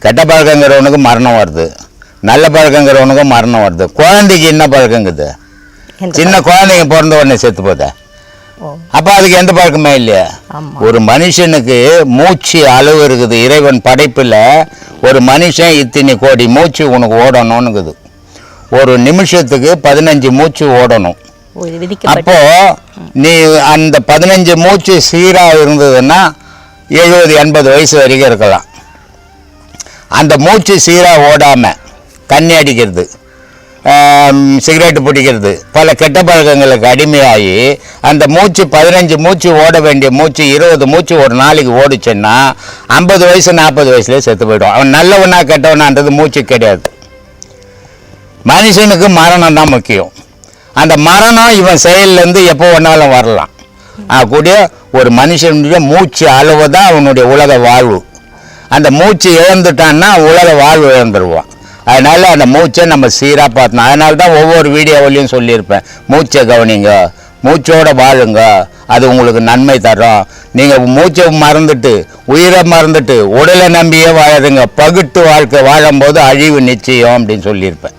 கெட்ட பழக்கங்கிறவனுக்கு மரணம் வருது, நல்ல பழக்கங்கிறவனுக்கும் மரணம் வருது. குழந்தைக்கு என்ன பழக்கங்குது? சின்ன குழந்தைங்க பிறந்த உடனே செத்து போதா? அப்போ அதுக்கு எந்த பழக்கமே இல்லையா? ஒரு மனுஷனுக்கு மூச்சு அளவு இருக்குது. இறைவன் படைப்பில் ஒரு மனுஷன் இத்தனை கோடி மூச்சு உனக்கு ஓடணும்னுக்குது. ஒரு நிமிஷத்துக்கு 15 மூச்சு ஓடணும். அப்போ நீ அந்த 15 மூச்சு சீராக இருந்ததுன்னா 70-80 வயசு வரைக்கும் இருக்கலாம். அந்த மூச்சு சீராக ஓடாமல் தண்ணி அடிக்கிறது, சிகரெட்டு பிடிக்கிறது, பல கெட்ட பழக்கங்களுக்கு அடிமையாகி அந்த மூச்சு 15 மூச்சு ஓட வேண்டிய மூச்சு 20 மூச்சு ஒரு நாளைக்கு ஓடிச்சுன்னா 50 வயசு 40 வயசுலேயே செத்து போய்டும். அவன் நல்லவனா கெட்டவனான்றது மூச்சு கிடையாது. மனுஷனுக்கு மரணம் தான் முக்கியம். அந்த மரணம் இவன் செயல்லேருந்து எப்போ ஒன்றாலும் வரலாம். கூட ஒரு மனுஷனுடைய மூச்சு அளவு தான் அவனுடைய உலக வாழ்வு. அந்த மூச்சு இழந்துட்டான்னா உலக வாழ்வு இழந்துருவான். அதனால் அந்த மூச்சை நம்ம சீராக பார்த்தோம். அதனால தான் ஒவ்வொரு வீடியோவிலையும் சொல்லியிருப்பேன், மூச்சை கவனிங்க, மூச்சோடு வாழுங்க, அது உங்களுக்கு நன்மை தரும். நீங்கள் மூச்சை மறந்துட்டு உயிரை மறந்துட்டு உடலை நம்பியே வாழறதுங்க, பகுட்டு வாழ்க்கை வாழும்போது அழிவு நிச்சயம் அப்படின்னு சொல்லியிருப்பேன்.